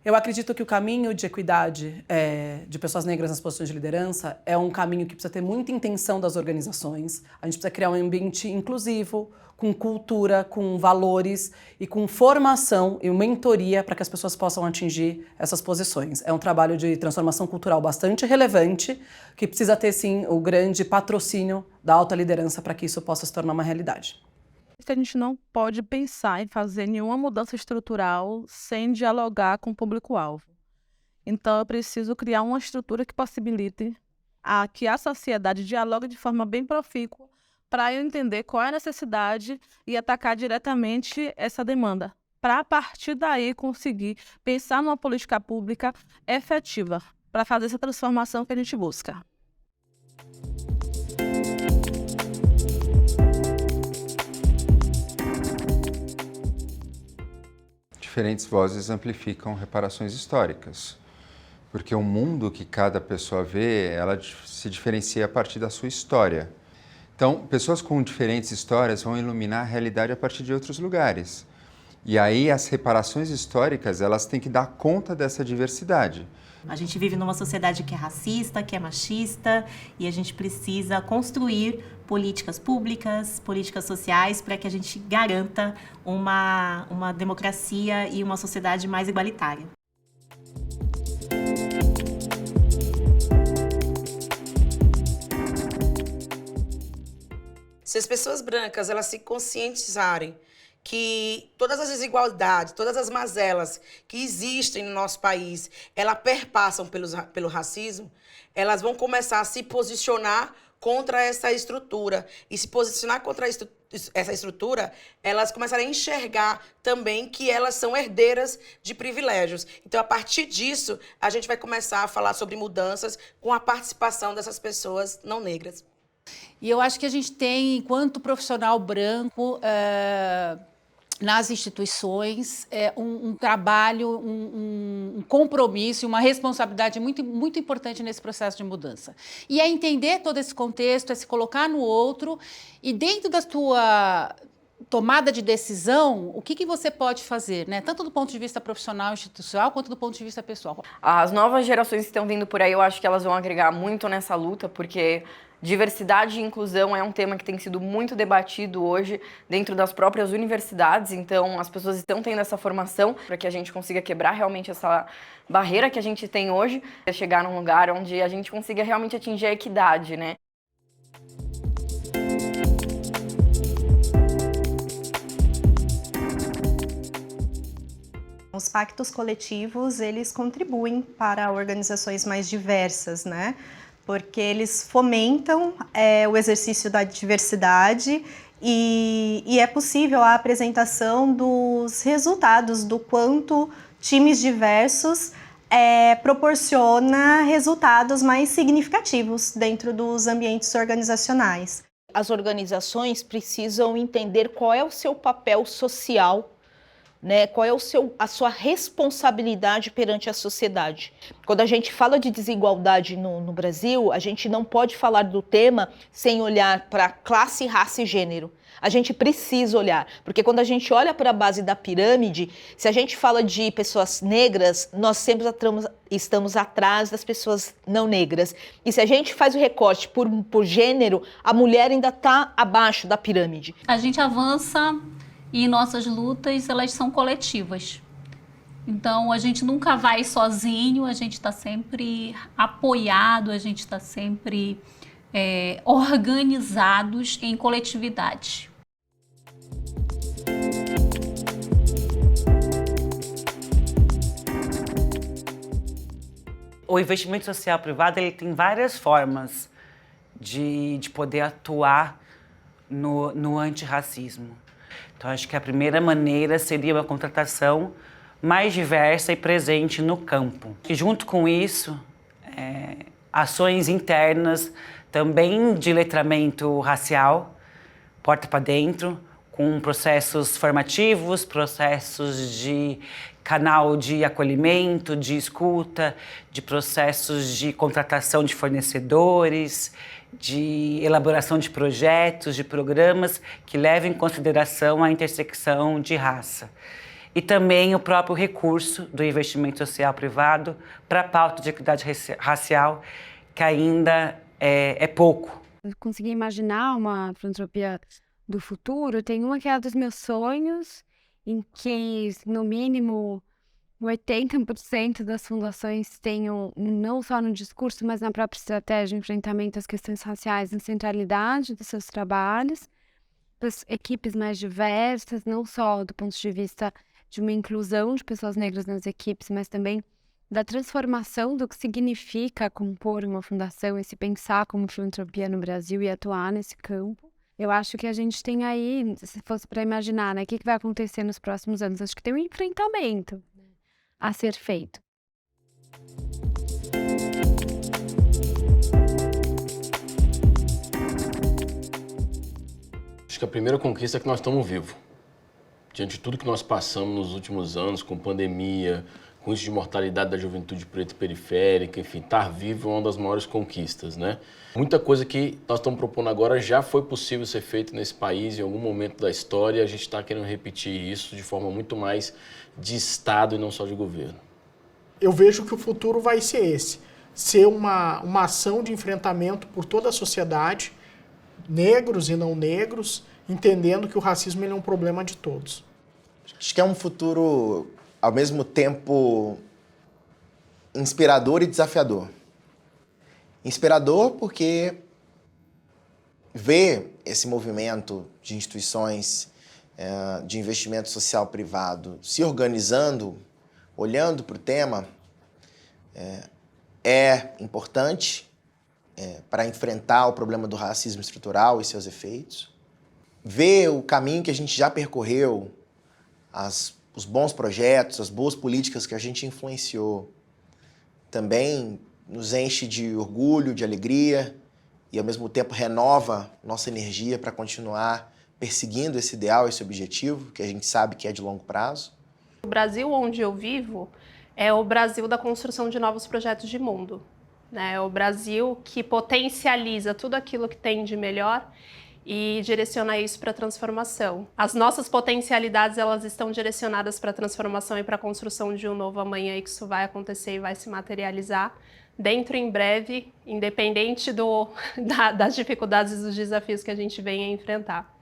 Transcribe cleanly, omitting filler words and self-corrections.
Eu acredito que o caminho de equidade de pessoas negras nas posições de liderança é um caminho que precisa ter muita intenção das organizações. A gente precisa criar um ambiente inclusivo, com cultura, com valores e com formação e mentoria para que as pessoas possam atingir essas posições. É um trabalho de transformação cultural bastante relevante, que precisa ter, sim, o grande patrocínio da alta liderança para que isso possa se tornar uma realidade. A gente não pode pensar em fazer nenhuma mudança estrutural sem dialogar com o público-alvo. Então, eu preciso criar uma estrutura que possibilite que a sociedade dialogue de forma bem profícua para eu entender qual é a necessidade e atacar diretamente essa demanda, para, a partir daí, conseguir pensar numa política pública efetiva para fazer essa transformação que a gente busca. Diferentes vozes amplificam reparações históricas, porque o mundo que cada pessoa vê, ela se diferencia a partir da sua história. Então, pessoas com diferentes histórias vão iluminar a realidade a partir de outros lugares. E aí as reparações históricas, elas têm que dar conta dessa diversidade. A gente vive numa sociedade que é racista, que é machista, e a gente precisa construir políticas públicas, políticas sociais, para que a gente garanta uma democracia e uma sociedade mais igualitária. Se as pessoas brancas elas se conscientizarem que todas as desigualdades, todas as mazelas que existem no nosso país, elas perpassam pelo racismo, elas vão começar a se posicionar contra essa estrutura. E se posicionar contra essa estrutura, elas começarem a enxergar também que elas são herdeiras de privilégios. Então, a partir disso, a gente vai começar a falar sobre mudanças com a participação dessas pessoas não negras. E eu acho que a gente tem, enquanto profissional branco, nas instituições, um trabalho, um compromisso, uma responsabilidade muito, muito importante nesse processo de mudança. E é entender todo esse contexto, é se colocar no outro e dentro da tua tomada de decisão, o que você pode fazer, né? Tanto do ponto de vista profissional, institucional, quanto do ponto de vista pessoal. As novas gerações que estão vindo por aí, eu acho que elas vão agregar muito nessa luta, porque diversidade e inclusão é um tema que tem sido muito debatido hoje dentro das próprias universidades, então as pessoas estão tendo essa formação para que a gente consiga quebrar realmente essa barreira que a gente tem hoje, chegar num lugar onde a gente consiga realmente atingir a equidade, né? Os pactos coletivos, eles contribuem para organizações mais diversas, né? Porque eles fomentam o exercício da diversidade e é possível a apresentação dos resultados do quanto times diversos proporciona resultados mais significativos dentro dos ambientes organizacionais. As organizações precisam entender qual é o seu papel social, né? Qual é a sua responsabilidade perante a sociedade. Quando a gente fala de desigualdade no Brasil, a gente não pode falar do tema sem olhar para classe, raça e gênero. A gente precisa olhar, porque quando a gente olha para a base da pirâmide, se a gente fala de pessoas negras, nós sempre estamos atrás das pessoas não negras. E se a gente faz o recorte por gênero, a mulher ainda está abaixo da pirâmide. A gente avança e nossas lutas, elas são coletivas. Então, a gente nunca vai sozinho, a gente está sempre apoiado, a gente está sempre organizados em coletividade. O investimento social privado ele tem várias formas de poder atuar no antirracismo. Então, acho que a primeira maneira seria uma contratação mais diversa e presente no campo. E junto com isso, ações internas também de letramento racial, porta para dentro, com processos formativos, processos de canal de acolhimento, de escuta, de processos de contratação de fornecedores, de elaboração de projetos, de programas que levem em consideração a intersecção de raça. e também o próprio recurso do investimento social privado para a pauta de equidade racial, que ainda é pouco. Eu consegui imaginar uma filantropia do futuro. Tem uma que é dos meus sonhos, em que, no mínimo, 80% das fundações tenham, não só no discurso, mas na própria estratégia de enfrentamento às questões raciais, na centralidade dos seus trabalhos, das equipes mais diversas, não só do ponto de vista de uma inclusão de pessoas negras nas equipes, mas também da transformação do que significa compor uma fundação e se pensar como filantropia no Brasil e atuar nesse campo. Eu acho que a gente tem aí, se fosse para imaginar, né, o que vai acontecer nos próximos anos, acho que tem um enfrentamento a ser feito. Acho que a primeira conquista é que nós estamos vivos. Diante de tudo que nós passamos nos últimos anos, com pandemia, com índice de mortalidade da juventude preta e periférica, enfim, estar vivo é uma das maiores conquistas, né? Muita coisa que nós estamos propondo agora já foi possível ser feito nesse país em algum momento da história, e a gente está querendo repetir isso de forma muito mais de Estado e não só de governo. Eu vejo que o futuro vai ser esse, ser uma ação de enfrentamento por toda a sociedade, negros e não negros, entendendo que o racismo ele é um problema de todos. Acho que é um futuro, ao mesmo tempo, inspirador e desafiador. Inspirador porque ver esse movimento de instituições de investimento social privado se organizando, olhando para o tema, é importante para enfrentar o problema do racismo estrutural e seus efeitos. Ver o caminho que a gente já percorreu, os bons projetos, as boas políticas que a gente influenciou, também nos enche de orgulho, de alegria e, ao mesmo tempo, renova nossa energia para continuar perseguindo esse ideal, esse objetivo, que a gente sabe que é de longo prazo. O Brasil onde eu vivo é o Brasil da construção de novos projetos de mundo, né? É o Brasil que potencializa tudo aquilo que tem de melhor e direciona isso para a transformação. As nossas potencialidades, elas estão direcionadas para a transformação e para a construção de um novo amanhã, e que isso vai acontecer e vai se materializar dentro em breve, independente das dificuldades e dos desafios que a gente vem a enfrentar.